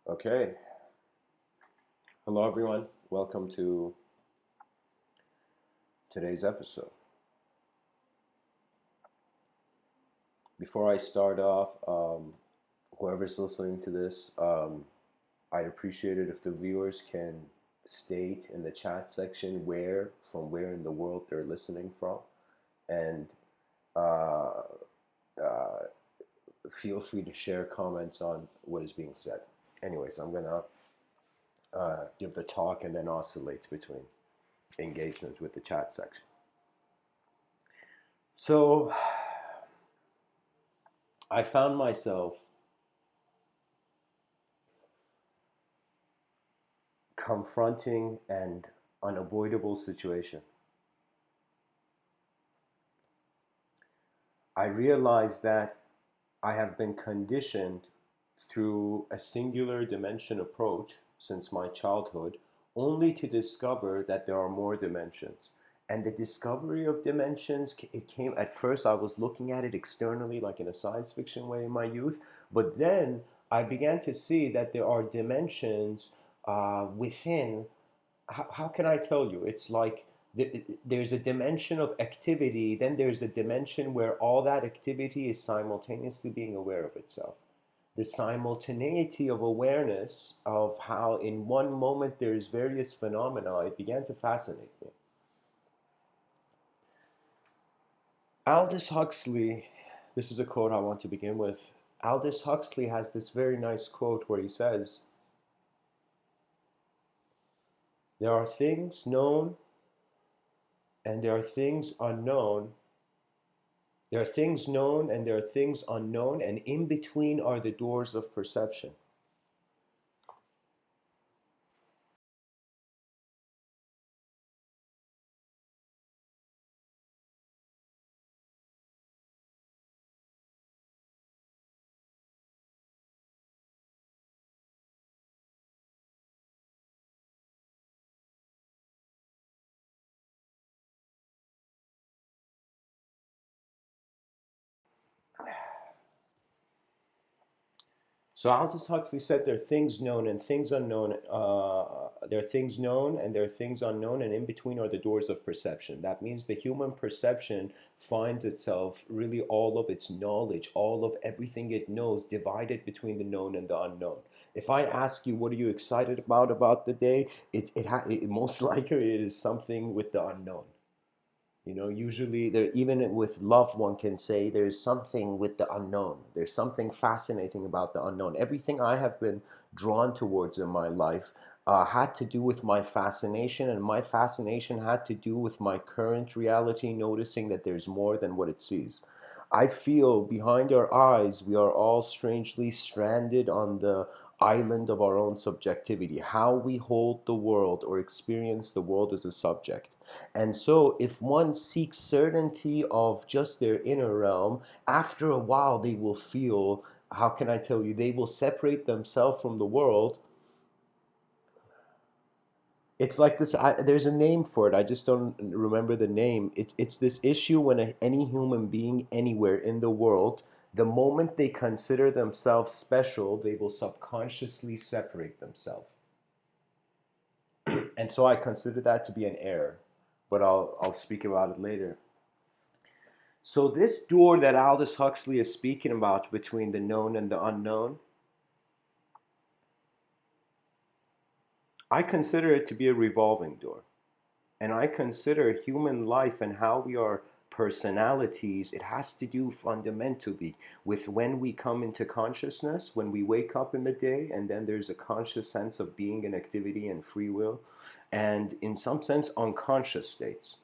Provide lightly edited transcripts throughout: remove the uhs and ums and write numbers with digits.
Okay. Hello, everyone. Welcome to today's episode. Before I start off, whoever's listening to this, I'd appreciate it if the viewers can state in the chat section from where in the world they're listening from, and uh, uh, feel free to share comments on what is being said. Anyways, I'm gonna give the talk and then oscillate between engagement with the chat section. So I found myself confronting an unavoidable situation. I realized that I have been conditioned through a singular dimension approach since my childhood, only to discover that there are more dimensions. And the discovery of dimensions, it came at first, I was looking at it externally, like in a science fiction way in my youth. But then I began to see that there are dimensions within. How can I tell you? It's like there's a dimension of activity, then there's a dimension where all that activity is simultaneously being aware of itself. The simultaneity of awareness of how in one moment there's various phenomena, it began to fascinate me. Aldous Huxley, this is a quote I want to begin with. Aldous Huxley has this very nice quote where he says, there are things known and there are things unknown. There are things known and there are things unknown, and in between are the doors of perception. So Aldous Huxley said there are things known and things unknown. There are things known and there are things unknown, and in between are the doors of perception. That means the human perception finds itself really all of its knowledge, all of everything it knows, divided between the known and the unknown. If I ask you what are you excited about the day, it most likely it is something with the unknown. Usually there, even with love, one can say there's something with the unknown. There's something fascinating about the unknown. Everything I have been drawn towards in my life had to do with my fascination, and my fascination had to do with my current reality, noticing that there's more than what it sees. I feel behind our eyes, we are all strangely stranded on the island of our own subjectivity, how we hold the world or experience the world as a subject. And so, if one seeks certainty of just their inner realm, after a while they will feel, how can I tell you, they will separate themselves from the world. It's like this, there's a name for it, I just don't remember the name. It's this issue when any human being anywhere in the world, the moment they consider themselves special, they will subconsciously separate themselves. And so I consider that to be an error, but I'll speak about it later. So this door that Aldous Huxley is speaking about between the known and the unknown, I consider it to be a revolving door. And I consider human life and how we are personalities, it has to do fundamentally with when we come into consciousness, when we wake up in the day, and then there's a conscious sense of being and activity and free will, and in some sense, unconscious states.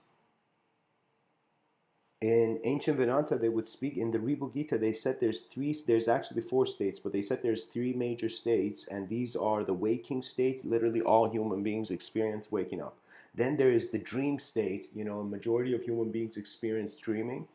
In ancient Vedanta, they would speak in the Ribhu Gita. They said there's actually four states, but they said there's three major states, and these are the waking state. Literally, all human beings experience waking up. Then there is the dream state. A majority of human beings experience dreaming.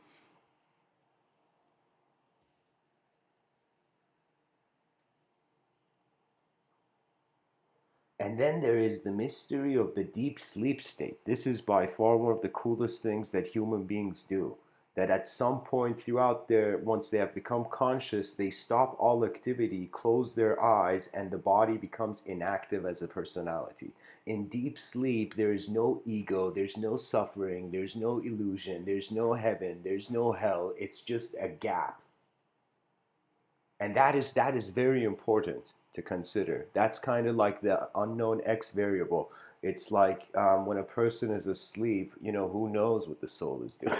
And then there is the mystery of the deep sleep state. This is by far one of the coolest things that human beings do. that at some point throughout their, once they have become conscious, they stop all activity, close their eyes, and the body becomes inactive as a personality. In deep sleep, there is no ego, there's no suffering, there's no illusion, there's no heaven, there's no hell. It's just a gap. And that is very important to consider. That's kind of like the unknown X variable. It's like when a person is asleep, who knows what the soul is doing.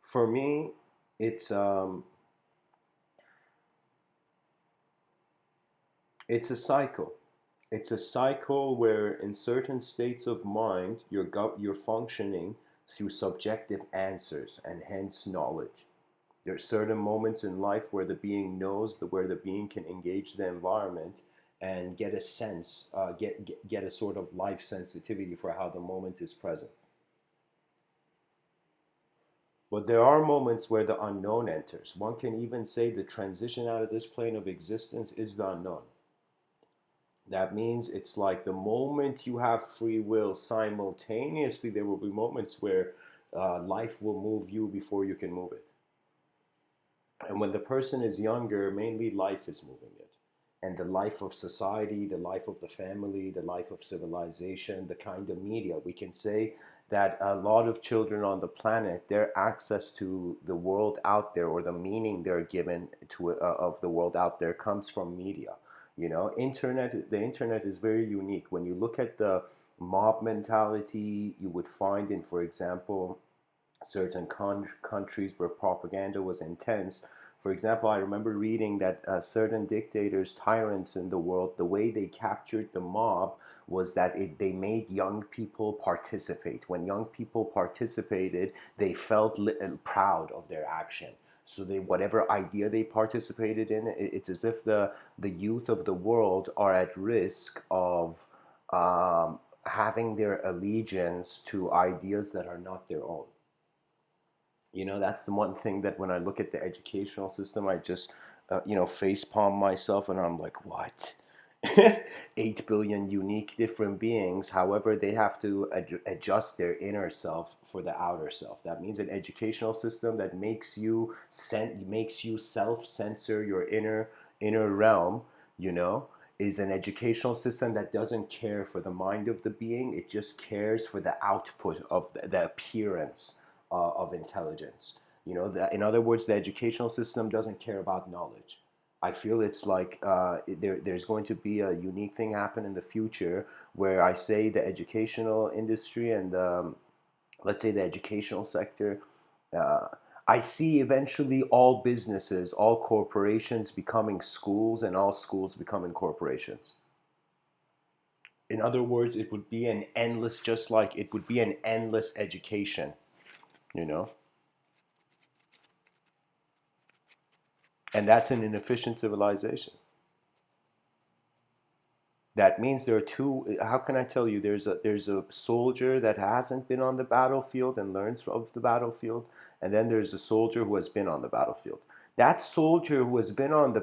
For me, it's um, it's a cycle. It's a cycle where, in certain states of mind, you're functioning through subjective answers and hence knowledge. There are certain moments in life where the being knows where the being can engage the environment and get a sense, get a sort of life sensitivity for how the moment is present. But there are moments where the unknown enters. One can even say the transition out of this plane of existence is the unknown. That means it's like the moment you have free will, simultaneously there will be moments where life will move you before you can move it. And when the person is younger, mainly life is moving it. And the life of society, the life of the family, the life of civilization, the kind of media. We can say that a lot of children on the planet, their access to the world out there, or the meaning they're given to of the world out there, comes from media. The internet is very unique. When you look at the mob mentality, you would find in, for example, certain countries where propaganda was intense. For example, I remember reading that certain dictators, tyrants in the world, the way they captured the mob was that they made young people participate. When young people participated, they felt proud of their action. So they, whatever idea they participated in, it's as if the youth of the world are at risk of having their allegiance to ideas that are not their own. That's the one thing that when I look at the educational system, I just, face palm myself and I'm like, what? 8 billion unique different beings. However, they have to adjust their inner self for the outer self. That means an educational system that makes you self censor your inner realm, you know, is an educational system that doesn't care for the mind of the being. It just cares for the output of the appearance of intelligence. In other words, the educational system doesn't care about knowledge. I feel it's like there's going to be a unique thing happen in the future where I say the educational industry and let's say the educational sector. Uh, I see eventually all businesses, all corporations becoming schools, and all schools becoming corporations. In other words, it would be an endless, just like it would be an endless education, you know? And that's an inefficient civilization. That means there are two. How can I tell you? There's a soldier that hasn't been on the battlefield and learns of the battlefield, and then there's a soldier who has been on the battlefield. That soldier who has been on the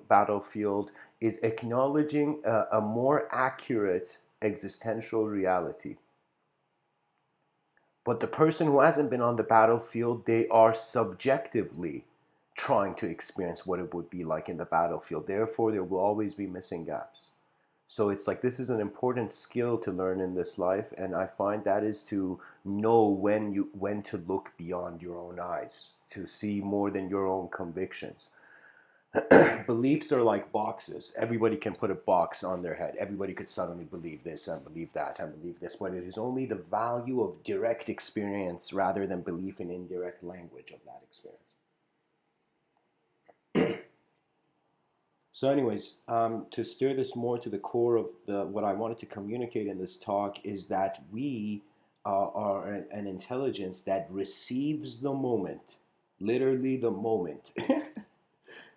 battlefield is acknowledging a more accurate existential reality. But the person who hasn't been on the battlefield, they are subjectively trying to experience what it would be like in the battlefield. Therefore, there will always be missing gaps. So it's like this is an important skill to learn in this life, and I find that is to know when to look beyond your own eyes, to see more than your own convictions. Beliefs are like boxes. Everybody can put a box on their head. Everybody could suddenly believe this and believe that and believe this, but it is only the value of direct experience rather than belief in indirect language of that experience. So, anyways, to steer this more to the core of what I wanted to communicate in this talk is that we are an intelligence that receives the moment, literally the moment,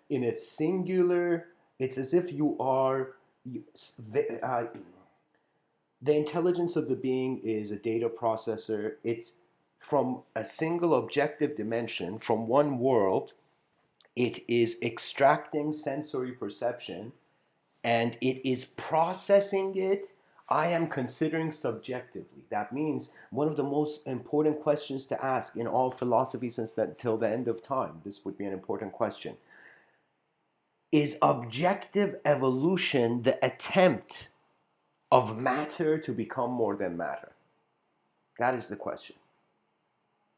in a singular. It's as if you are. The intelligence of the being is a data processor. It's from a single objective dimension, from one world. It is extracting sensory perception and it is processing it. I am considering subjectively. That means one of the most important questions to ask in all philosophy since that till the end of time, this would be an important question. Is objective evolution the attempt of matter to become more than matter? That is the question.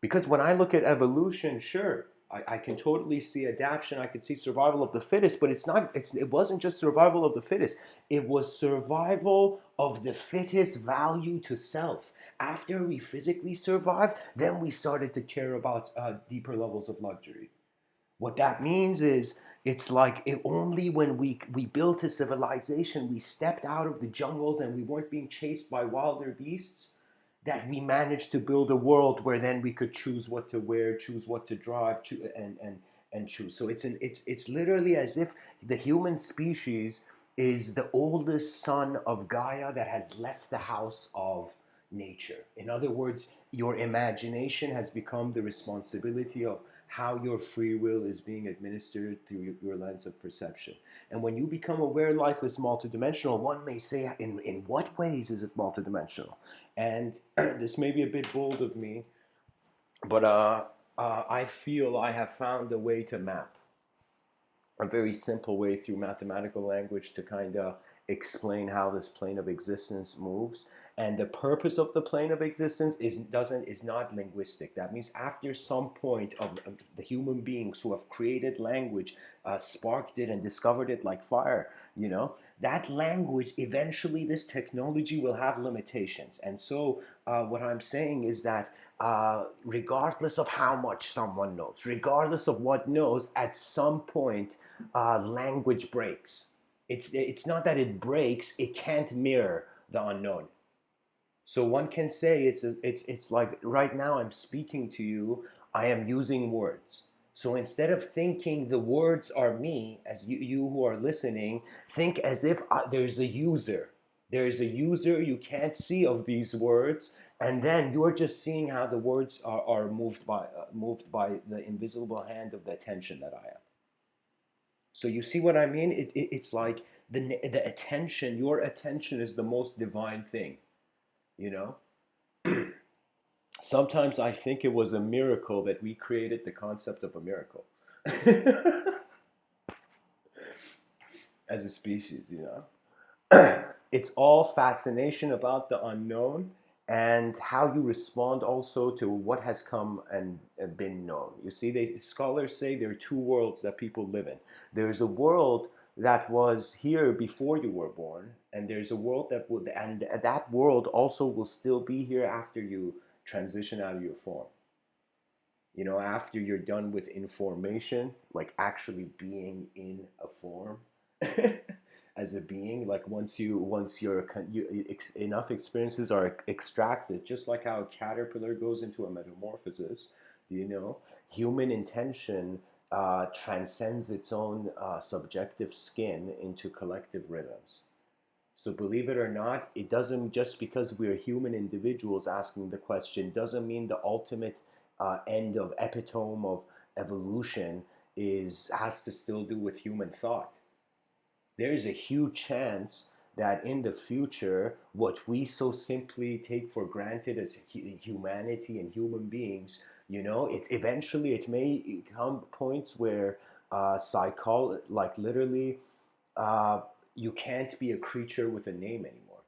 Because when I look at evolution, sure, I can totally see adaptation. I could see survival of the fittest, but it wasn't just survival of the fittest. It was survival of the fittest value to self. After we physically survived, then we started to care about deeper levels of luxury. What that means is it's like only when we built a civilization, we stepped out of the jungles and we weren't being chased by wilder beasts, that we managed to build a world where then we could choose what to wear, choose what to drive, and choose. So it's literally as if the human species is the oldest son of Gaia that has left the house of nature. In other words, your imagination has become the responsibility of how your free will is being administered through your lens of perception. And when you become aware life is multidimensional, one may say, in what ways is it multidimensional? And this may be a bit bold of me, but I feel I have found a way to map, a very simple way through mathematical language to kind of explain how this plane of existence moves. And the purpose of the plane of existence is not linguistic. That means after some point of the human beings who have created language, sparked it and discovered it like fire, that language, eventually this technology will have limitations. And so what I'm saying is that regardless of how much someone knows, regardless of what knows, at some point language breaks. It's not that it breaks; it can't mirror the unknown. So one can say it's like right now I'm speaking to you. I am using words. So instead of thinking the words are me, as you who are listening, think as if there's a user. There is a user you can't see of these words, and then you're just seeing how the words are moved by the invisible hand of the attention that I am. So you see what I mean? It's like the attention, your attention is the most divine thing, you know? Sometimes I think it was a miracle that we created the concept of a miracle as a species, It's all fascination about the unknown and how you respond also to what has come and been known. You see, scholars say there are two worlds that people live in. There's a world that was here before you were born, and there's a world and that world also will still be here after you transition out of your form. After you're done with information, like actually being in a form. As a being, like enough experiences are extracted, just like how a caterpillar goes into a metamorphosis, human intention transcends its own subjective skin into collective rhythms. So believe it or not, it doesn't, just because we're human individuals asking the question doesn't mean the ultimate end of epitome of evolution has to still do with human thought. There is a huge chance that in the future, what we so simply take for granted as humanity and human beings, it may come points where like literally, you can't be a creature with a name anymore.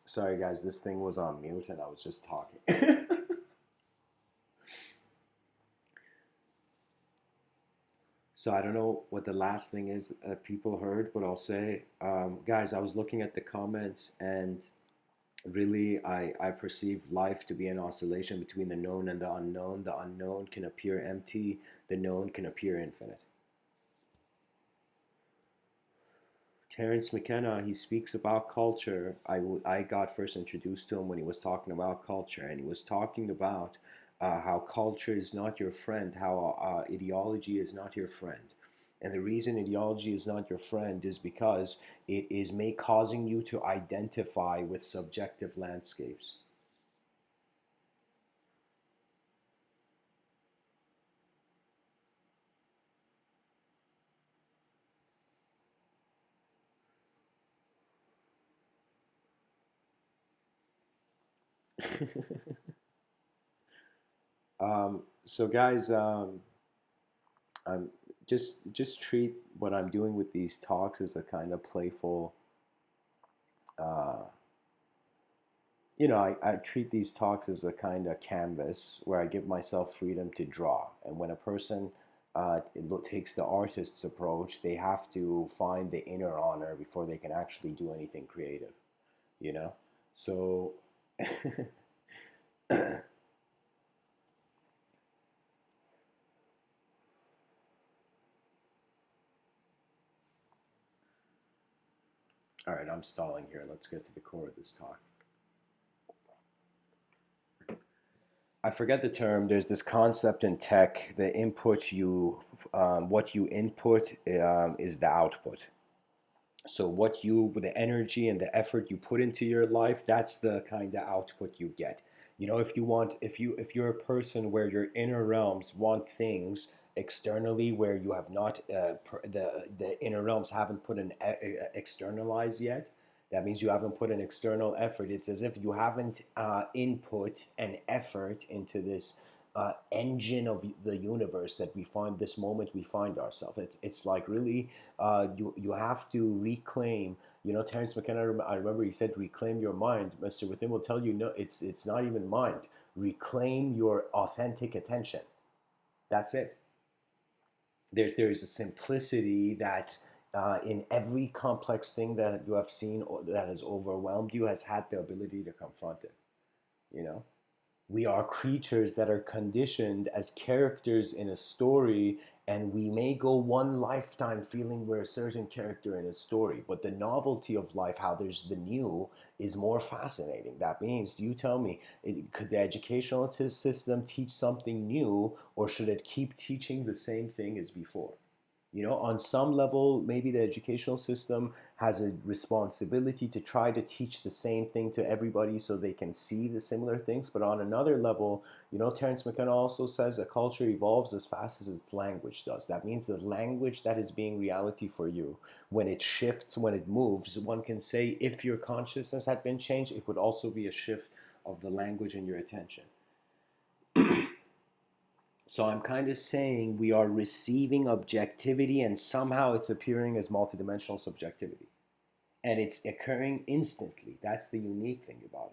Sorry, guys, this thing was on mute and I was just talking. So I don't know what the last thing is that people heard, but I'll say, guys, I was looking at the comments and really I perceive life to be an oscillation between the known and the unknown. The unknown can appear empty, the known can appear infinite. Terence McKenna, he speaks about culture. I got first introduced to him when he was talking about culture, and he was talking about how culture is not your friend, how ideology is not your friend. And the reason ideology is not your friend is because it is causing you to identify with subjective landscapes. So guys, um, just treat what I'm doing with these talks as a kind of playful. Uh, I treat these talks as a kind of canvas where I give myself freedom to draw. And when a person takes the artist's approach, they have to find the inner honor before they can actually do anything creative. You know, so. All right, I'm stalling here. Let's get to the core of this talk. I forget the term. There's this concept in tech: the input what you input is the output. So the energy and the effort you put into your life, that's the kind of output you get. If you're a person where your inner realms want things externally, where you have not, the inner realms haven't put an externalize yet. That means you haven't put an external effort. It's as if you haven't input an effort into this engine of the universe that we find this moment we find ourselves. It's like really you have to reclaim. Terence McKenna. I remember he said, "Reclaim your mind." Mr. Within will tell you, no, it's not even mind. Reclaim your authentic attention. That's it. There is a simplicity that in every complex thing that you have seen or that has overwhelmed you has had the ability to confront it. You know. We are creatures that are conditioned as characters in a story, and we may go one lifetime feeling we're a certain character in a story, but the novelty of life, how there's the new, is more fascinating. That means, you tell me, could the educational system teach something new, or should it keep teaching the same thing as before? On some level, maybe the educational system has a responsibility to try to teach the same thing to everybody so they can see the similar things. But on another level, Terence McKenna also says a culture evolves as fast as its language does. That means the language that is being reality for you, when it shifts, when it moves, one can say if your consciousness had been changed, it would also be a shift of the language and your attention. So I'm kind of saying we are receiving objectivity and somehow it's appearing as multidimensional subjectivity. And it's occurring instantly. That's the unique thing about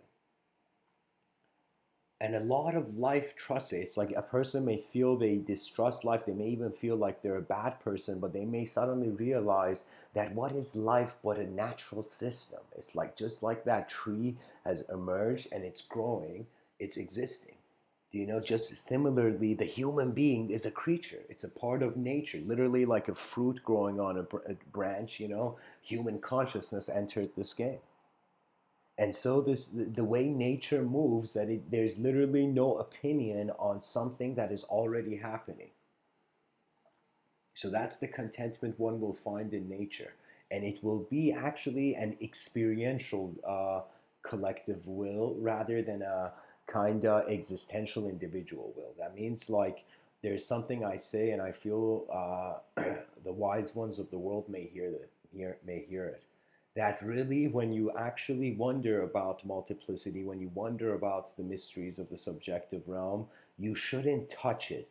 it. And a lot of life trusts it. It's like a person may feel they distrust life. They may even feel like they're a bad person, but they may suddenly realize that what is life but a natural system? It's like just like that tree has emerged and it's growing, it's existing. Just similarly, the human being is a creature. It's a part of nature, literally like a fruit growing on a branch. Human consciousness entered this game. And so the way nature moves, that there's literally no opinion on something that is already happening. So that's the contentment one will find in nature. And it will be actually an experiential collective will rather than a kind of existential individual will. That means like there's something I say and I feel the wise ones of the world may hear it. That really, when you actually wonder about multiplicity, when you wonder about the mysteries of the subjective realm, you shouldn't touch it.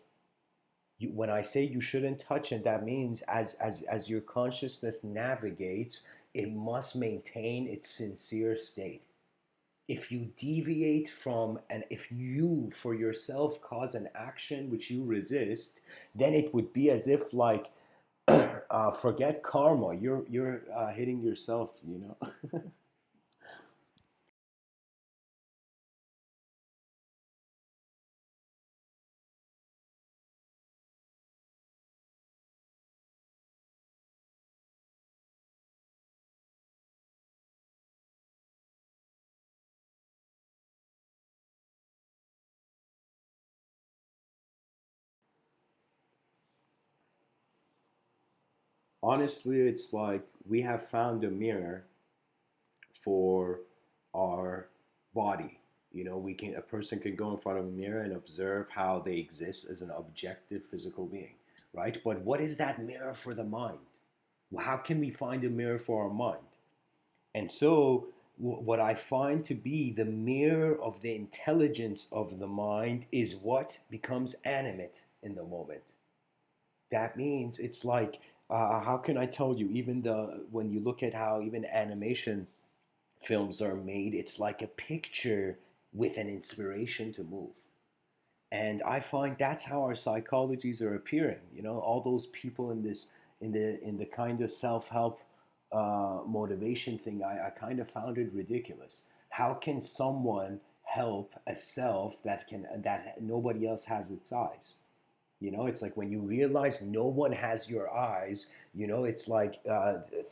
When I say you shouldn't touch it, that means as your consciousness navigates, it must maintain its sincere state. If you deviate from, and if you for yourself cause an action which you resist, then it would be as if like forget karma. You're hitting yourself. Honestly, it's like we have found a mirror for our body. We can a person can go in front of a mirror and observe how they exist as an objective physical being, right? But what is that mirror for the mind? How can we find a mirror for our mind? And so, what I find to be the mirror of the intelligence of the mind is what becomes animate in the moment. That means it's like, how can I tell you? Even when you look at how even animation films are made, it's like a picture with an inspiration to move. And I find that's how our psychologies are appearing. All those people in the kind of self-help motivation thing, I kind of found it ridiculous. How can someone help a self that nobody else has its eyes? It's like when you realize no one has your eyes, it's like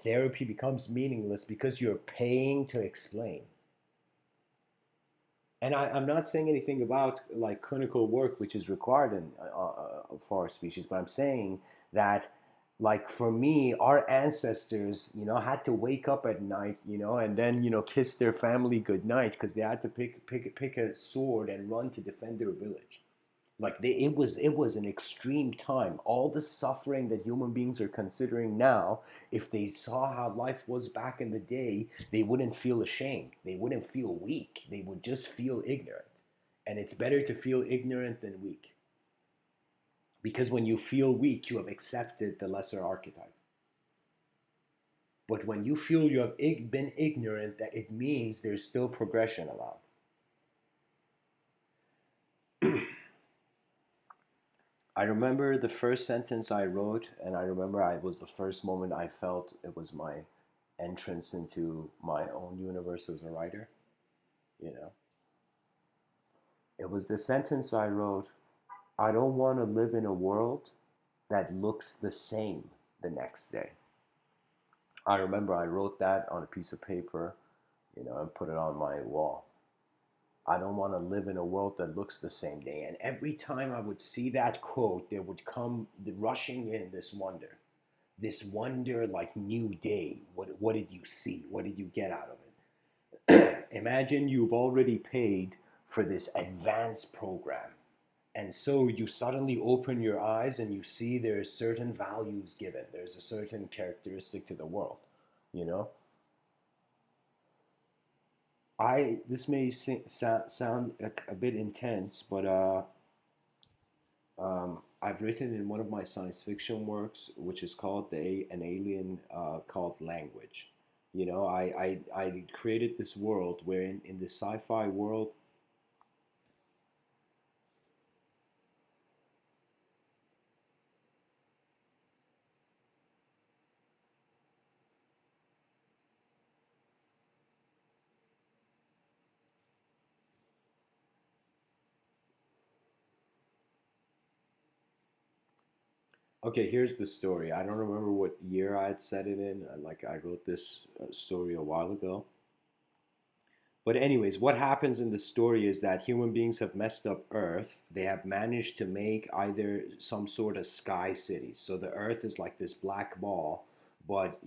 therapy becomes meaningless because you're paying to explain. And I'm not saying anything about like clinical work, which is required for our species, but I'm saying that, like for me, our ancestors, had to wake up at night, and then kiss their family goodnight because they had to pick a sword and run to defend their village. Like it was an extreme time. All the suffering that human beings are considering now, if they saw how life was back in the day, they wouldn't feel ashamed, they wouldn't feel weak, they would just feel ignorant. And it's better to feel ignorant than weak, because when you feel weak you have accepted the lesser archetype. But when you feel you have been ignorant, that it means there's still progression allowed. I remember the first sentence I wrote, and I remember it was the first moment I felt it was my entrance into my own universe as a writer. You know, it was the sentence I wrote: I don't want to live in a world that looks the same the next day. I remember I wrote that on a piece of paper, and put it on my wall. I don't want to live in a world that looks the same day. And every time I would see that quote, there would come rushing in this wonder like new day. What did you see? What did you get out of it? Imagine you've already paid for this advanced program. And so you suddenly open your eyes and you see there's certain values given. There's a certain characteristic to the world, you know? This may sound a bit intense, but I've written in one of my science fiction works, which is called an alien called language. I created this world where in this sci-fi world. Okay, here's the story. I don't remember what year I had set it in. Like I wrote this story a while ago. But anyways, what happens in the story is that human beings have messed up Earth. They have managed to make either some sort of sky cities. So the Earth is like this black ball, but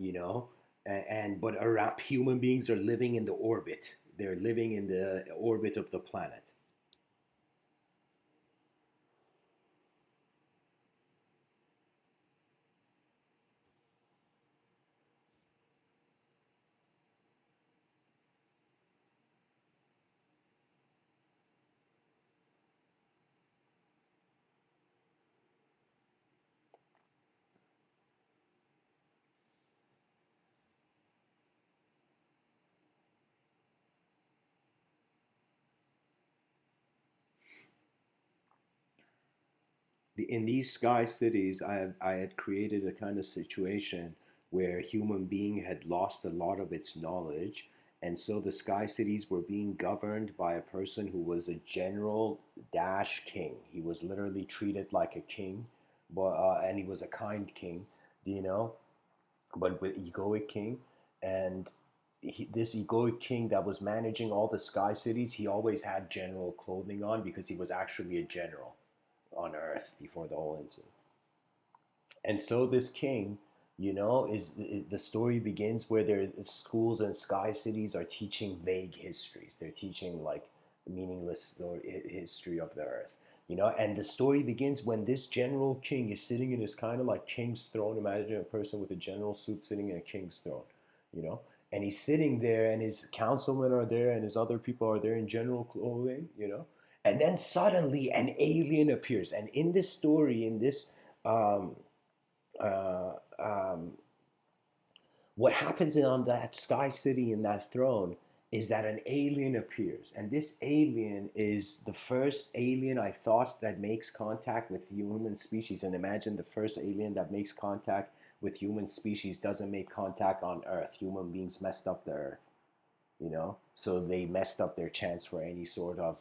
but around human beings are living in the orbit. They're living in the orbit of the planet. in these sky cities, I had created a kind of situation where human being had lost a lot of its knowledge, and so the sky cities were being governed by a person who was a general dash king. He was literally treated like a king, but and he was a kind king, you know, but with egoic king, and this egoic king that was managing all the sky cities, he always had general clothing on because he was actually a general on Earth before the whole incident. And so this king, is the story begins where there schools and sky cities are teaching vague histories. They're teaching like meaningless history of the Earth. And the story begins when this general king is sitting in his kind of like king's throne. Imagine a person with a general suit sitting in a king's throne, you know, and he's sitting there, and his councilmen are there, and his other people are there in general clothing. And then suddenly an alien appears, and in this story, in this um, uh, um, what happens on that sky city in that throne is that an alien appears, and this alien is the first alien I thought that makes contact with human species. And imagine the first alien that makes contact with human species doesn't make contact on Earth. Human beings messed up the Earth, so they messed up their chance for any sort of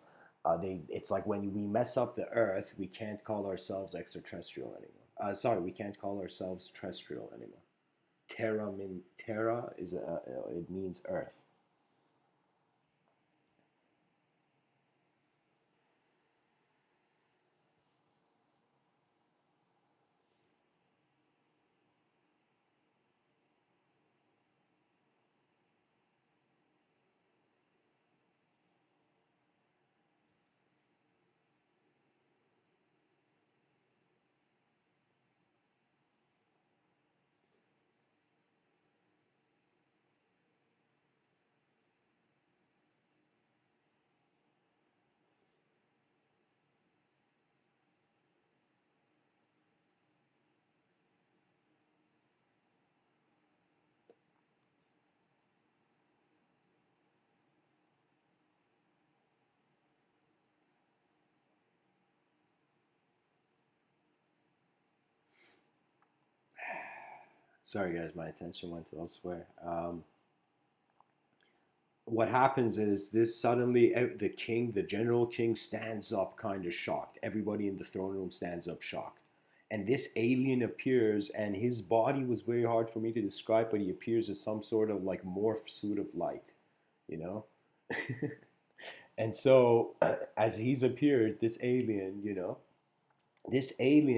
it's like when we mess up the Earth, we can't call ourselves extraterrestrial anymore. Sorry, we can't call ourselves terrestrial anymore. Terra is it means Earth. Sorry, guys, my attention went elsewhere. What happens is this suddenly the king, the general king, stands up, kind of shocked. Everybody in the throne room stands up, shocked. And this alien appears, and his body was very hard for me to describe, but he appears as some sort of like morph suit of light, you know. And so, as he's appeared, this alien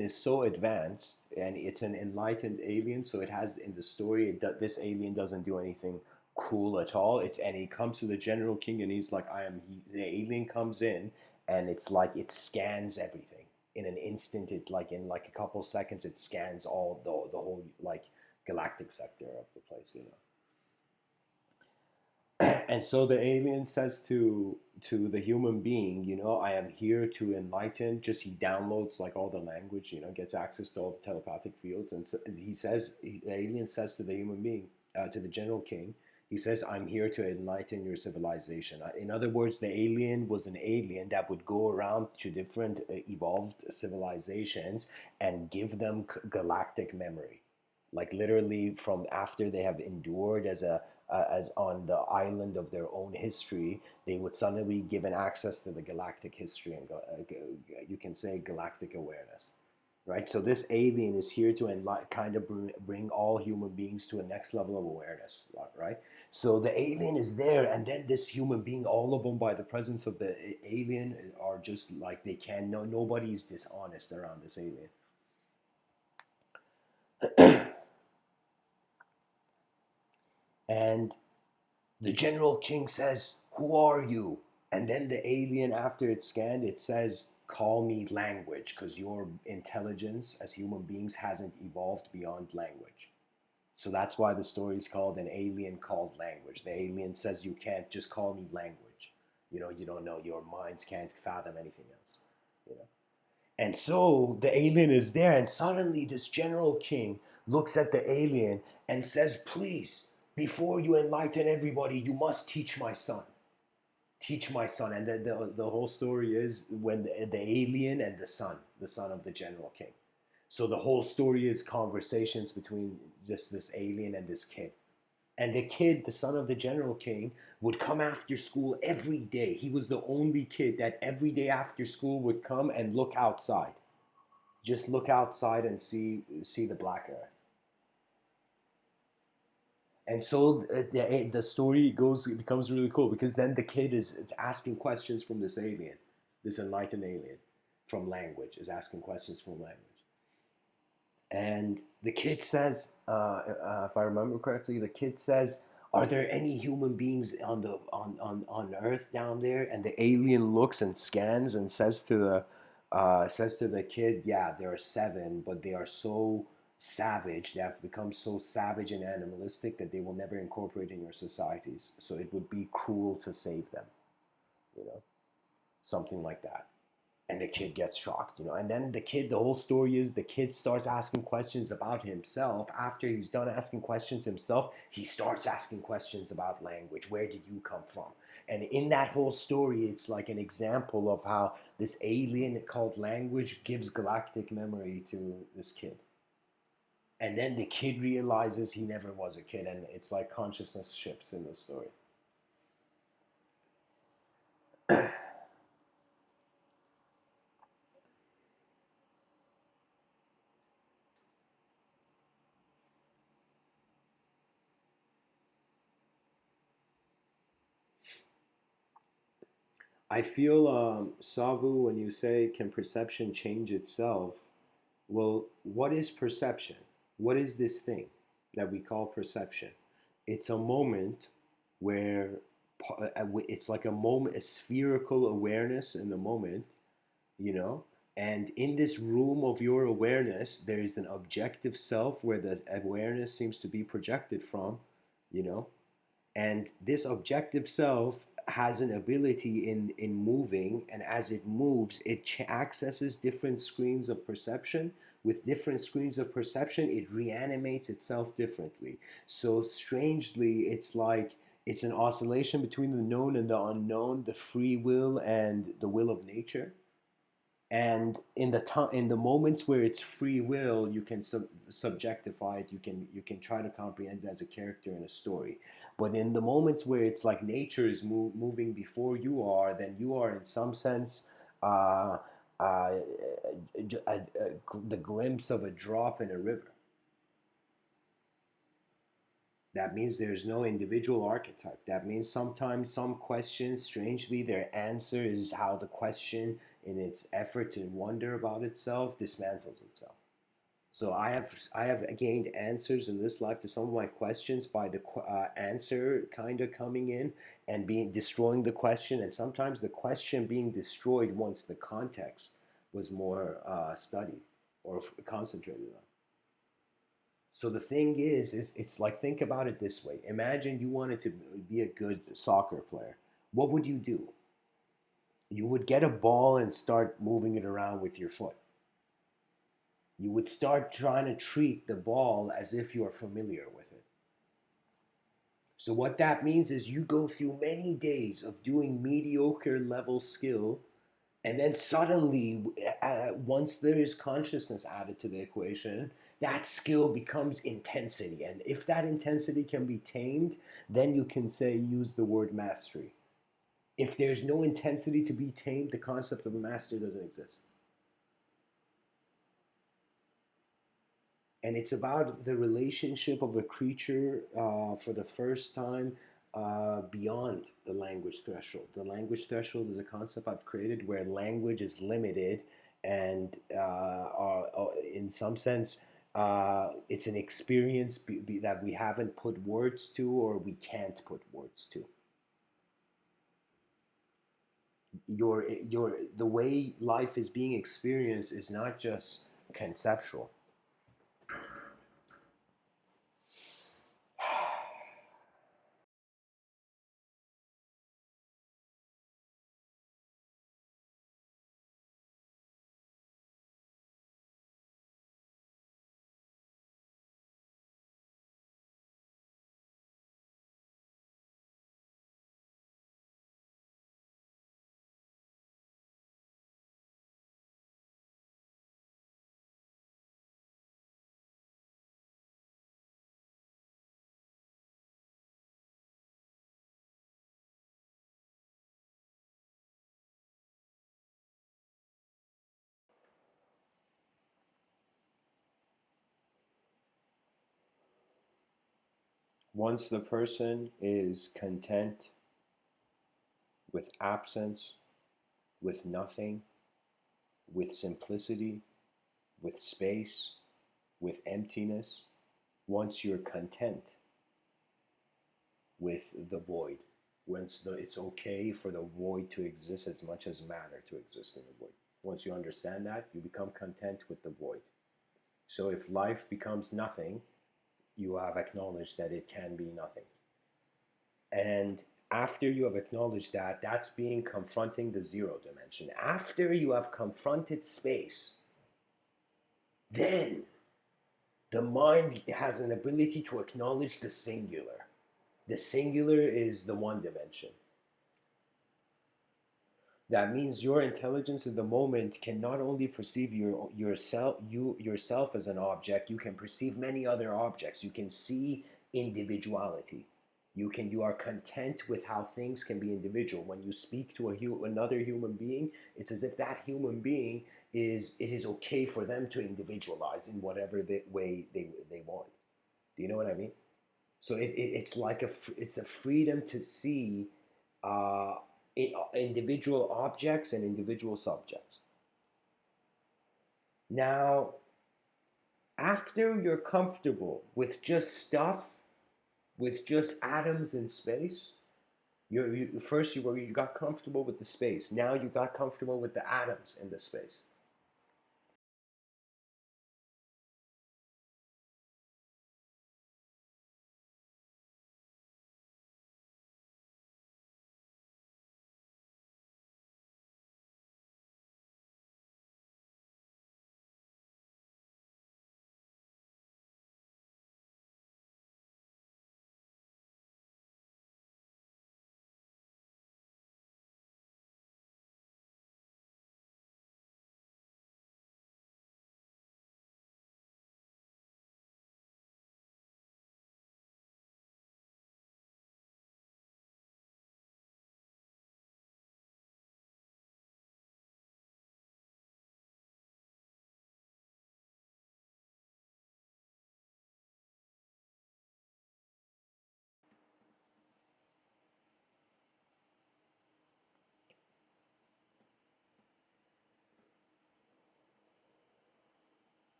is so advanced, and it's an enlightened alien. So it has in the story, this alien doesn't do anything cruel at all. And he comes to the general king, and he's like, I am. The alien comes in, and it's like it scans everything in an instant. It like in like a couple seconds, it scans all the whole like galactic sector of the place. And so the alien says to the human being, I am here to enlighten. Just he downloads like all the language, gets access to all the telepathic fields, and so the alien says to the human being, to the general king, he says, I'm here to enlighten your civilization. In other words, the alien was an alien that would go around to different evolved civilizations and give them galactic memory, like literally from after they have endured as on the island of their own history, they would suddenly be given access to the galactic history and you can say galactic awareness, right? So this alien is here to kind of bring all human beings to a next level of awareness, right? So the alien is there, and then this human being, all of them by the presence of the alien are just like they can no nobody's dishonest around this alien. And the general king says, who are you? And then the alien, after it's scanned, it says, call me language, because your intelligence as human beings hasn't evolved beyond language. So that's why the story is called An Alien Called Language. The alien says, you can't just call me language. You don't know. Your minds can't fathom anything else. You know. And so the alien is there, and suddenly this general king looks at the alien and says, please, before you enlighten everybody, you must teach my son. teach my son. And the whole story is when the alien and the son of the general king. So the whole story is conversations between just this alien and this kid. And the kid, the son of the general king, would come after school every day. He was the only kid that every day after school would come and look outside. Just look outside and see the black earth. And so the story goes, it becomes really cool because then the kid is asking questions from this alien, this enlightened alien from language, is asking questions from language. And the kid says, if I remember correctly, the kid says, "Are there any human beings on Earth down there?" And the alien looks and scans and says to the kid, "Yeah, there are seven, but they are so savage. They have become so savage and animalistic that they will never incorporate in your societies. So it would be cruel to save them." You know, something like that. And the kid gets shocked, and then the whole story is the kid starts asking questions about himself. After he's done asking questions himself, he starts asking questions about language. Where did you come from? And in that whole story, it's like an example of how this alien called language gives galactic memory to this kid. And then the kid realizes he never was a kid, and it's like consciousness shifts in the story. I feel, Savu, when you say, can perception change itself? Well, what is perception? What is this thing that we call perception? It's a moment where it's like a moment, a spherical awareness in the moment, you know? And in this room of your awareness, there is an objective self where the awareness seems to be projected from, you know? And this objective self has an ability in moving, and as it moves it accesses different screens of perception. With different screens of perception it reanimates itself differently. So strangely, it's like it's an oscillation between the known and the unknown, the free will and the will of nature. And in the time, in the moments where it's free will, you can subjectify it. You can try to comprehend it as a character in a story. But in the moments where it's like nature is moving before you are, then you are in some sense uh, uh, the glimpse of a drop in a river. That means there's no individual archetype. That means sometimes some questions, strangely, their answer is how the question, in its effort to wonder about itself, dismantles itself. So I have gained answers in this life to some of my questions by the answer kind of coming in and being destroying the question, and sometimes the question being destroyed once the context was more studied or concentrated on. So the thing is it's like, think about it this way. Imagine you wanted to be a good soccer player. What would you do? You would get a ball and start moving it around with your foot. You would start trying to treat the ball as if you are familiar with it. So what that means is you go through many days of doing mediocre level skill, and then suddenly, once there is consciousness added to the equation, that skill becomes intensity. And if that intensity can be tamed, then you can say, use the word mastery. If there's no intensity to be tamed, the concept of a master doesn't exist. And it's about the relationship of a creature for the first time beyond the language threshold. The language threshold is a concept I've created where language is limited, and in some sense, it's an experience that we haven't put words to, or we can't put words to. The way life is being experienced is not just conceptual. Once the person is content with absence, with nothing, with simplicity, with space, with emptiness, once you're content with the void, it's okay for the void to exist as much as matter to exist in the void. Once you understand that, you become content with the void. So if life becomes nothing, you have acknowledged that it can be nothing. And after you have acknowledged that, that's being confronting the zero dimension. After you have confronted space, then the mind has an ability to acknowledge the singular. The singular is the one dimension. That means your intelligence in the moment can not only perceive yourself as an object, you can perceive many other objects. You can see individuality. You are content with how things can be individual. When you speak to another human being, it's as if that human being it is okay for them to individualize in whatever way they want. Do you know what I mean? So it's like it's a freedom to see uh, individual objects and individual subjects. Now, after you're comfortable with just stuff, with just atoms in space, first you got comfortable with the space. Now you got comfortable with the atoms in the space.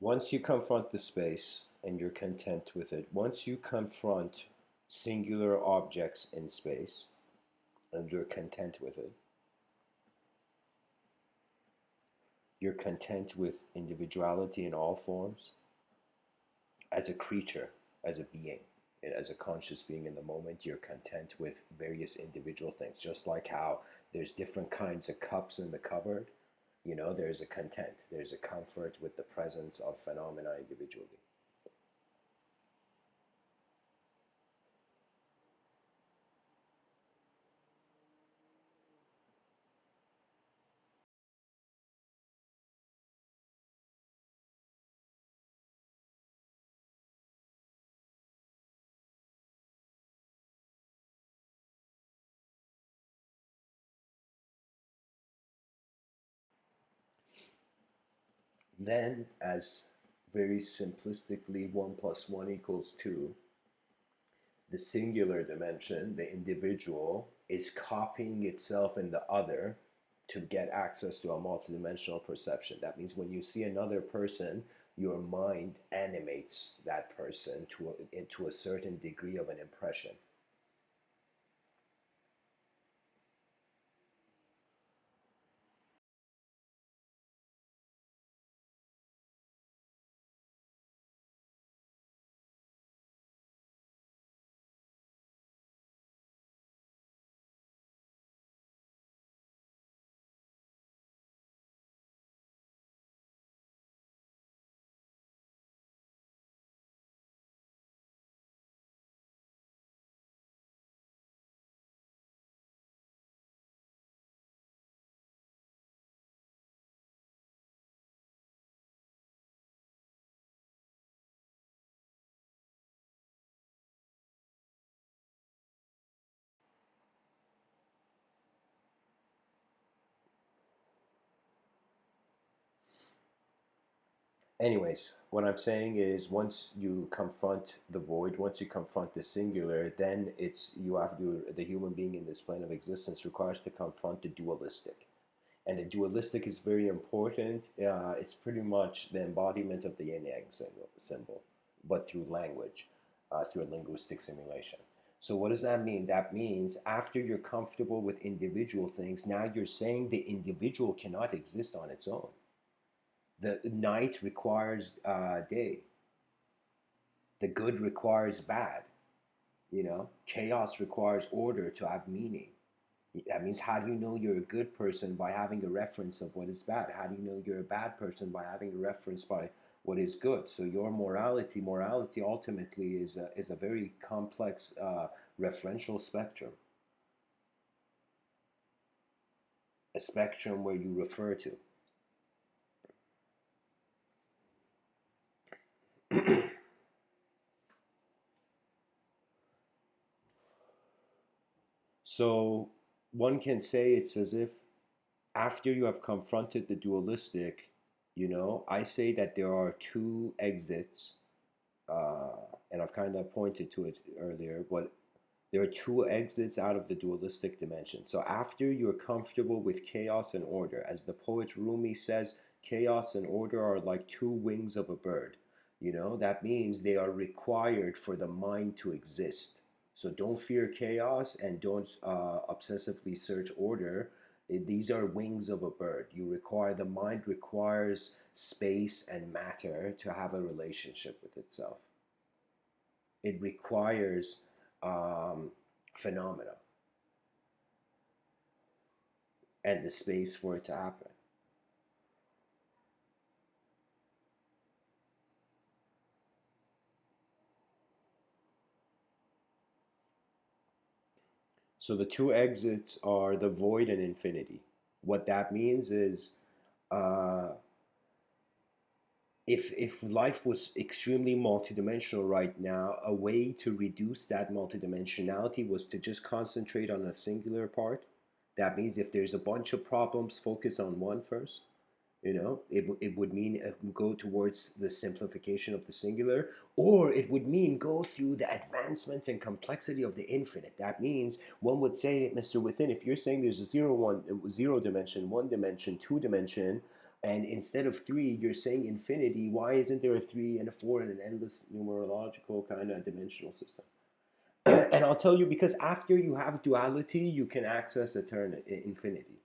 Once you confront the space and you're content with it, once you confront singular objects in space and you're content with it, you're content with individuality in all forms, as a creature, as a being, as a conscious being in the moment, you're content with various individual things. Just like how there's different kinds of cups in the cupboard, there's a content, there's a comfort with the presence of phenomena individually. Then, as very simplistically 1 plus 1 equals 2, the singular dimension, the individual, is copying itself in the other to get access to a multidimensional perception. That means when you see another person, your mind animates that person to a certain degree of an impression. Anyways, what I'm saying is once you confront the void, once you confront the singular, then it's you have to the human being in this plane of existence requires to confront the dualistic. And the dualistic is very important. It's pretty much the embodiment of the yin yang symbol, but through language, through a linguistic simulation. So, what does that mean? That means after you're comfortable with individual things, now you're saying the individual cannot exist on its own. The night requires day, the good requires bad, chaos requires order to have meaning. That means how do you know you're a good person? By having a reference of what is bad. How do you know you're a bad person? By having a reference by what is good. So your morality ultimately is a very complex referential spectrum, a spectrum where you refer to. So one can say it's as if after you have confronted the dualistic, I say that there are two exits, uh, and I've kind of pointed to it earlier, but there are two exits out of the dualistic dimension. So after you're comfortable with chaos and order, as the poet Rumi says, chaos and order are like two wings of a bird. That means they are required for the mind to exist. So don't fear chaos and don't obsessively search order. These are wings of a bird. The mind requires space and matter to have a relationship with itself. It requires phenomena and the space for it to happen. So the two exits are the void and infinity. What that means is uh, if life was extremely multidimensional right now, a way to reduce that multidimensionality was to just concentrate on a singular part. That means if there's a bunch of problems, focus on one first. It would mean go towards the simplification of the singular, or it would mean go through the advancement and complexity of the infinite. That means one would say, Mr. Within, if you're saying there's a zero dimension, one dimension, two dimension, and instead of three, you're saying infinity, why isn't there a three and a four and an endless numerological kind of dimensional system? And I'll tell you, because after you have duality, you can access eternity, infinity.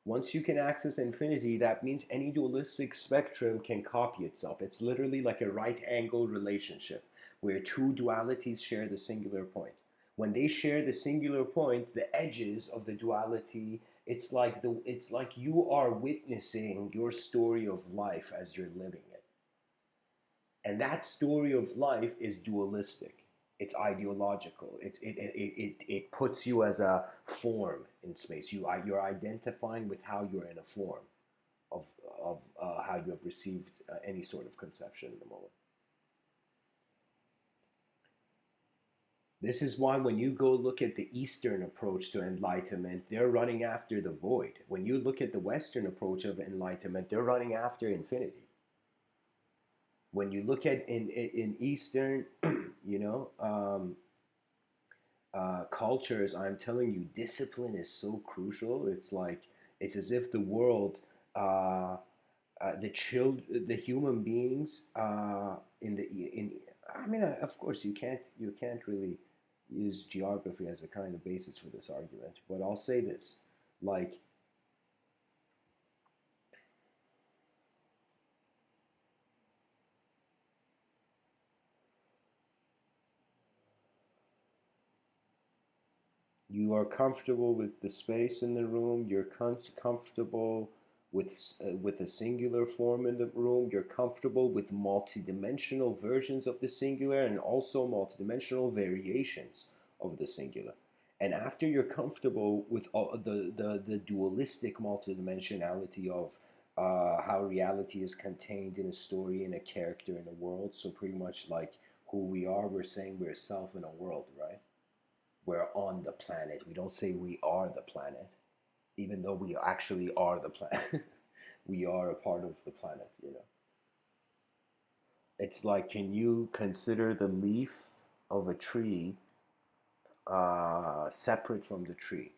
Once you can access infinity, that means any dualistic spectrum can copy itself. It's literally like a right angle relationship where two dualities share the singular point. When they share the singular point, the edges of the duality, it's like you are witnessing your story of life as you're living it. And that story of life is dualistic. It's ideological. It puts you as a form in space. You're identifying with how you're in a form of how you have received any sort of conception in the moment. This is why when you go look at the Eastern approach to enlightenment, they're running after the void. When you look at the Western approach of enlightenment, they're running after infinity. When you look at in Eastern, you know, cultures, I'm telling you, discipline is so crucial. It's as if the world, the human beings, in. I mean, of course, you can't really use geography as a kind of basis for this argument, but I'll say this, like you are comfortable with the space in the room. You're comfortable with a singular form in the room. You're comfortable with multidimensional versions of the singular and also multidimensional variations of the singular. And after you're comfortable with all the dualistic multidimensionality of how reality is contained in a story, in a character, in a world, so pretty much like who we are, we're saying we're self in a world, right? We're on the planet. We don't say we are the planet, even though we actually are the planet. We are a part of the planet. It's like, can you consider the leaf of a tree separate from the tree?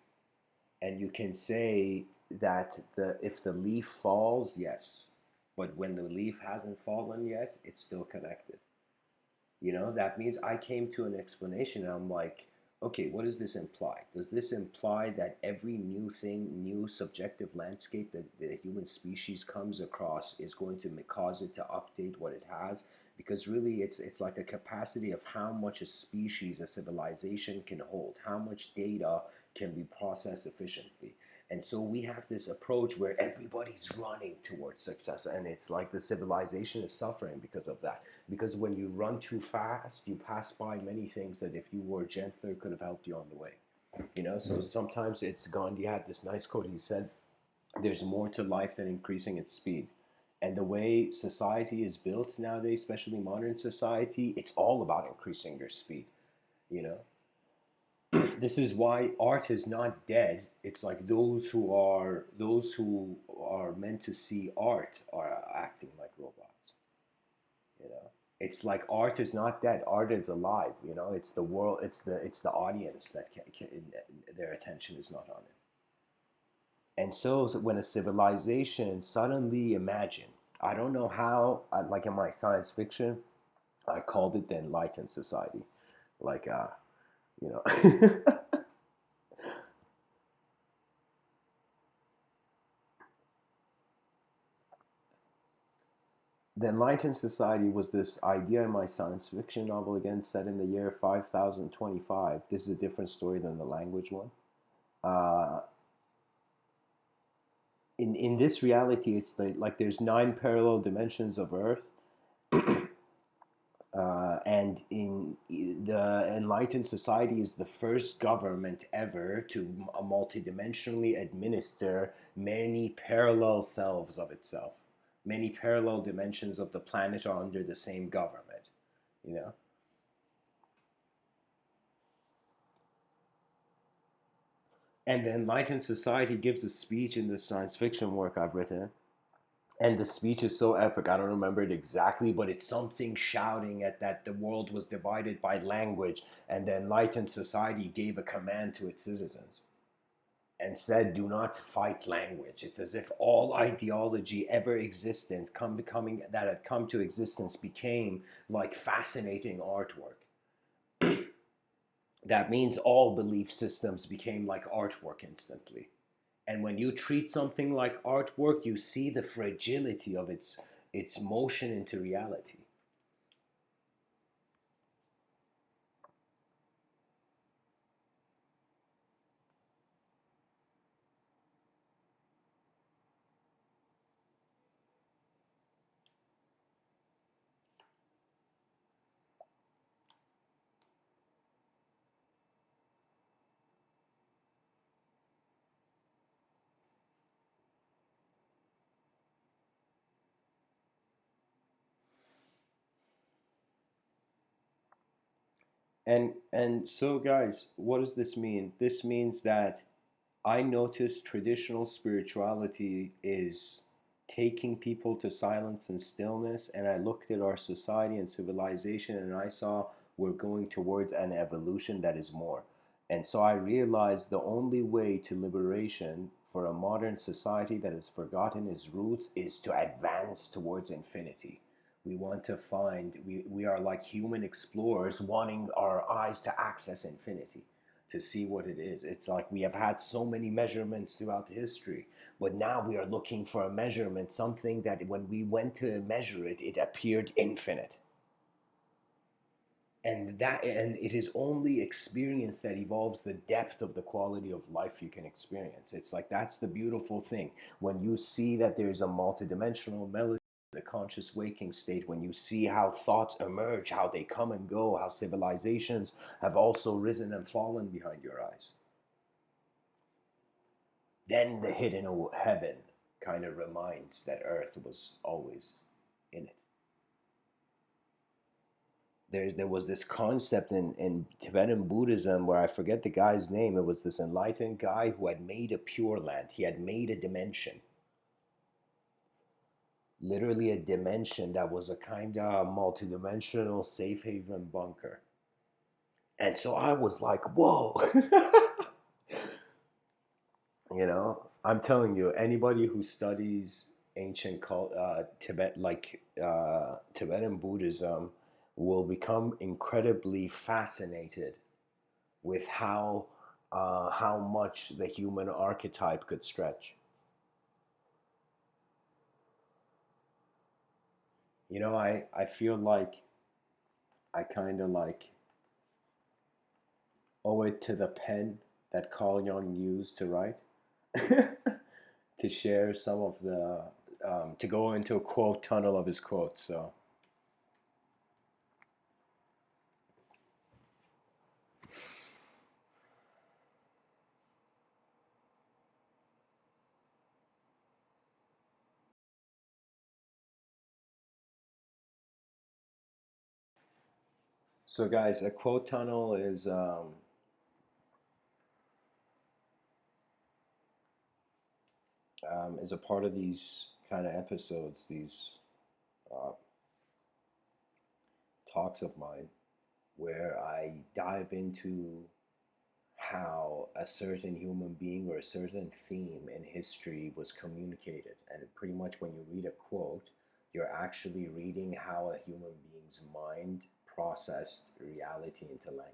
And you can say that if the leaf falls, yes, but when the leaf hasn't fallen yet, it's still connected. That means I came to an explanation and I'm like, okay, what does this imply? Does this imply that every new thing, new subjective landscape that the human species comes across is going to cause it to update what it has? Because really, it's like a capacity of how much a species, a civilization can hold, how much data can be processed efficiently. And so we have this approach where everybody's running towards success, and it's like the civilization is suffering because of that. Because when you run too fast, you pass by many things that if you were gentler could have helped you on the way. So sometimes it's Gandhi had this nice quote. He said, "There's more to life than increasing its speed." And the way society is built nowadays, especially modern society, it's all about increasing your speed. You know, this is why art is not dead. It's like those who are meant to see art are acting like robots. You know, it's like art is not dead. Art is alive. It's the world. It's the audience that their attention is not on it. And so when a civilization suddenly imagine, I don't know how, like in my science fiction, I called it the enlightened society. Like, you know, the enlightened society was this idea in my science fiction novel, again set in the year 5025. This is a different story than the language one. Uh, in this reality, it's like there's nine parallel dimensions of Earth, and in the enlightened society is the first government ever to multidimensionally administer many parallel selves of itself. Many parallel dimensions of the planet are under the same government. You know, and the enlightened society gives a speech in the science fiction work I've written. And the speech is so epic. I don't remember it exactly, but it's something shouting at that the world was divided by language, and the enlightened society gave a command to its citizens and said, "Do not fight language." It's as if all ideology ever existent, coming that had come to existence, became like fascinating artwork. That means all belief systems became like artwork instantly. And when you treat something like artwork, you see the fragility of its motion into reality. And so guys, what does this mean? This means that I noticed traditional spirituality is taking people to silence and stillness, and I looked at our society and civilization and I saw we're going towards an evolution that is more. And so I realized the only way to liberation for a modern society that has forgotten its roots is to advance towards infinity. We want to find, we are like human explorers wanting our eyes to access infinity, to see what it is. It's like we have had so many measurements throughout history, but now we are looking for a measurement, something that when we went to measure it, it appeared infinite. And it is only experience that evolves the depth of the quality of life you can experience. It's like that's the beautiful thing. When you see that there's a multidimensional melody, the conscious waking state, when you see how thoughts emerge, how they come and go, how civilizations have also risen and fallen behind your eyes, then the hidden heaven kind of reminds that Earth was always in it. There was this concept in Tibetan Buddhism where I forget the guy's name. It was this enlightened guy who had made a pure land. He had made a dimension. literally a dimension that was a kind of multidimensional safe haven bunker. And so I was like, whoa. I'm telling you, anybody who studies ancient Tibet, like Tibetan Buddhism, will become incredibly fascinated with how much the human archetype could stretch. I feel like I kind of like owe it to the pen that Carl Jung used to write to share some of the to go into a quote tunnel of his quotes. So guys, a quote tunnel is a part of these kind of episodes, these uh, talks of mine, where I dive into how a certain human being or a certain theme in history was communicated. And pretty much when you read a quote, you're actually reading how a human being's mind processed reality into language.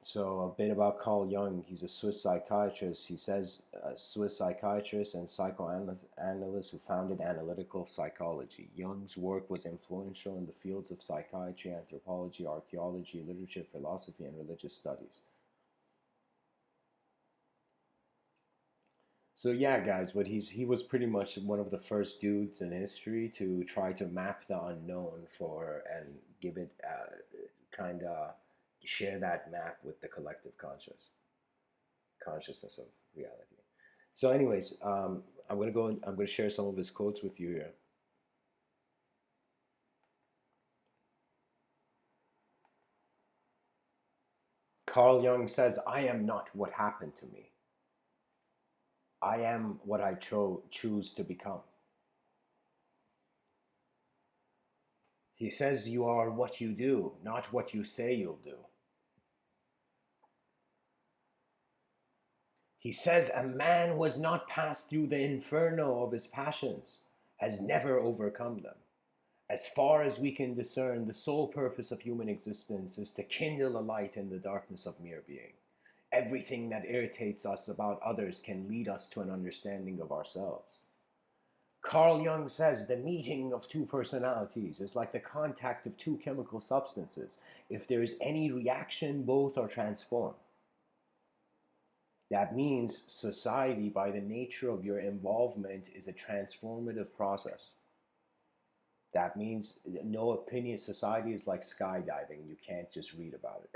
So a bit about Carl Jung. He's a Swiss psychiatrist. He says a Swiss psychiatrist and psychoanalyst who founded analytical psychology. Jung's work was influential in the fields of psychiatry, anthropology, archaeology, literature, philosophy, and religious studies. So yeah, guys, but he was pretty much one of the first dudes in history to try to map the unknown for and give it kind of share that map with the collective consciousness of reality. So, anyways, I'm gonna go. I'm gonna share some of his quotes with you here. Carl Jung says, "I am not what happened to me. I am what I choose to become." He says, "You are what you do, not what you say you'll do." He says, "A man who has not passed through the inferno of his passions has never overcome them. As far as we can discern, the sole purpose of human existence is to kindle a light in the darkness of mere being. Everything that irritates us about others can lead us to an understanding of ourselves." Carl Jung says the meeting of two personalities is like the contact of two chemical substances. If there is any reaction, both are transformed. That means society, by the nature of your involvement, is a transformative process. That means no opinion. Society is like skydiving. You can't just read about it.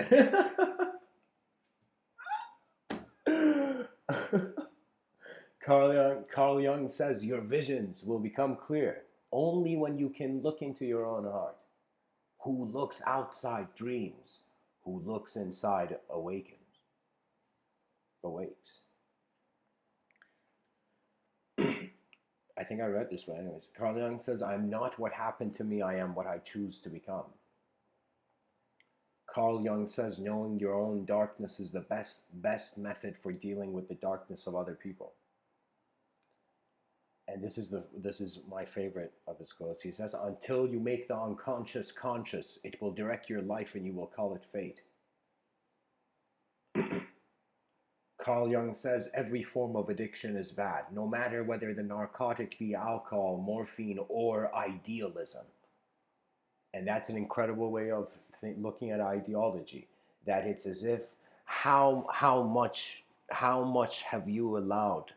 Carl Jung says your visions will become clear only when you can look into your own heart. Who looks outside dreams, who looks inside awakes. I think I read this one anyways. Carl Jung says, "I'm not what happened to me, I am what I choose to become." Carl Jung says, "Knowing your own darkness is the best method for dealing with the darkness of other people." And this is my favorite of his quotes. He says, "Until you make the unconscious conscious, it will direct your life and you will call it fate." Carl Jung says every form of addiction is bad, no matter whether the narcotic be alcohol, morphine, or idealism. And that's an incredible way of looking at ideology. That it's as if how much have you allowed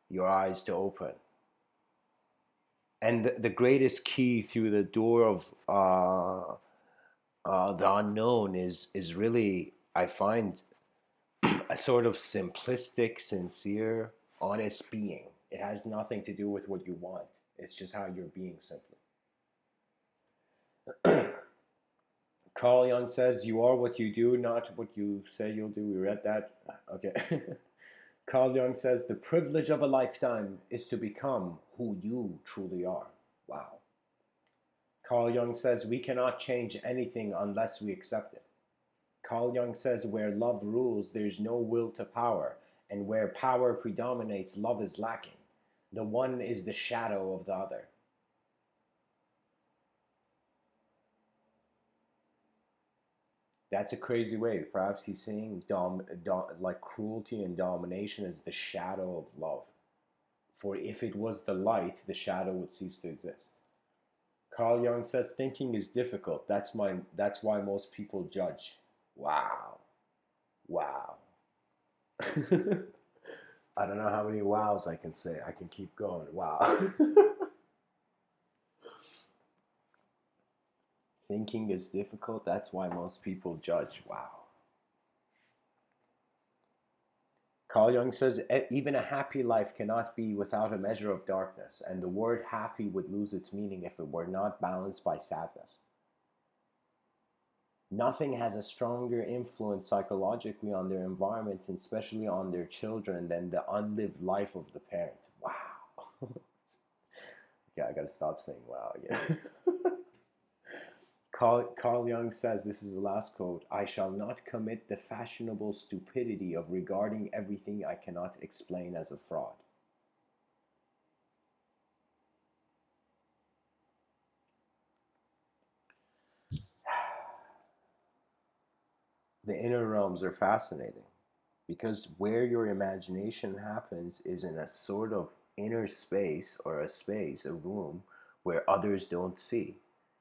your eyes to open? And the greatest key through the door of the unknown is really, I find, a sort of simplistic, sincere, honest being. It has nothing to do with what you want. It's just how you're being simply. Carl Jung says, "You are what you do, not what you say you'll do." We read that. Okay. Carl Jung says the privilege of a lifetime is to become who you truly are. Wow. Carl Jung says we cannot change anything unless we accept it. Carl Jung says where love rules, there's no will to power, and where power predominates, love is lacking. The one is the shadow of the other. That's a crazy way. Perhaps he's saying like cruelty and domination is the shadow of love. For if it was the light, the shadow would cease to exist. Carl Jung says thinking is difficult. That's why most people judge. Wow. Wow. I don't know how many wows I can say. I can keep going. Wow. Thinking is difficult. That's why most people judge. Wow. Carl Jung says even a happy life cannot be without a measure of darkness, and the word happy would lose its meaning if it were not balanced by sadness. Nothing has a stronger influence psychologically on their environment, and especially on their children, than the unlived life of the parent. Wow. Yeah, I gotta stop saying wow again. Carl Jung says, this is the last quote, I shall not commit the fashionable stupidity of regarding everything I cannot explain as a fraud. The inner realms are fascinating because where your imagination happens is in a sort of inner space or a space, a room where others don't see.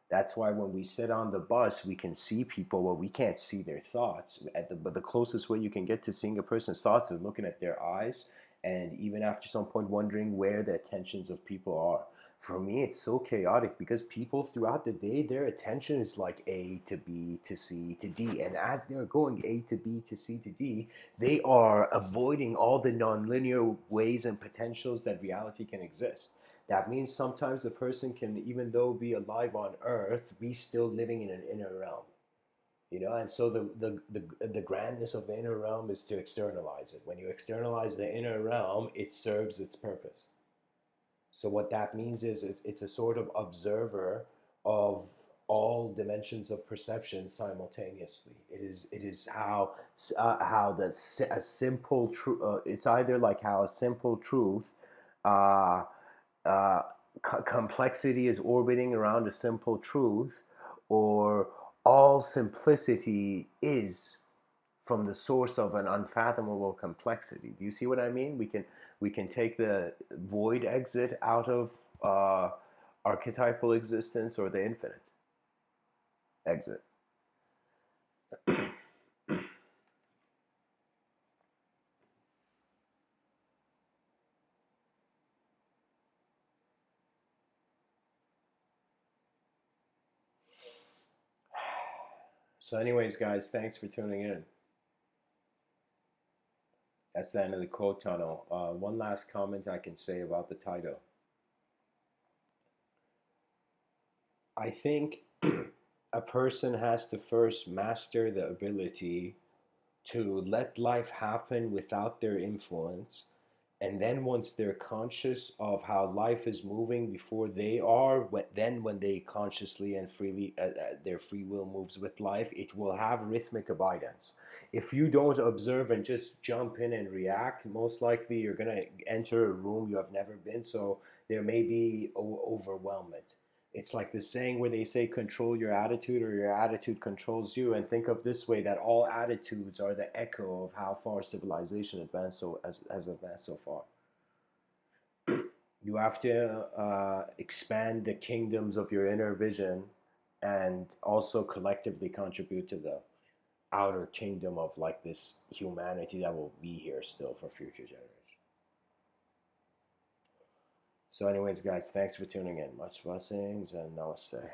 That's why when we sit on the bus, we can see people, well, we can't see their thoughts. But the closest way you can get to seeing a person's thoughts is looking at their eyes, and even after some point, wondering where the attentions of people are. For me, it's so chaotic because people throughout the day, their attention is like A to B to C to D. And as they're going A to B to C to D, they are avoiding all the nonlinear ways and potentials that reality can exist. That means sometimes a person can, even though be alive on earth, be still living in an inner realm. And so the grandness of the inner realm is to externalize it. When you externalize the inner realm, it serves its purpose. So what that means is it's a sort of observer of all dimensions of perception simultaneously. It is how a simple truth. It's either like how a simple truth, uh, uh, complexity is orbiting around a simple truth, or all simplicity is from the source of an unfathomable complexity. Do you see what I mean? We can take the void exit out of archetypal existence, or the infinite exit. So, anyways, guys, thanks for tuning in. That's the end of the quote tunnel. One last comment I can say about the title. I think a person has to first master the ability to let life happen without their influence. And then once they're conscious of how life is moving before they are, then when they consciously and freely, their free will moves with life, it will have rhythmic abidance. If you don't observe and just jump in and react, most likely you're going to enter a room you have never been, so there may be overwhelmment. It's like the saying where they say control your attitude or your attitude controls you. And think of this way, that all attitudes are the echo of how far civilization advanced has advanced so far. You have to expand the kingdoms of your inner vision and also collectively contribute to the outer kingdom of like this humanity that will be here still for future generations. So anyways, guys, thanks for tuning in. Much blessings and namaste.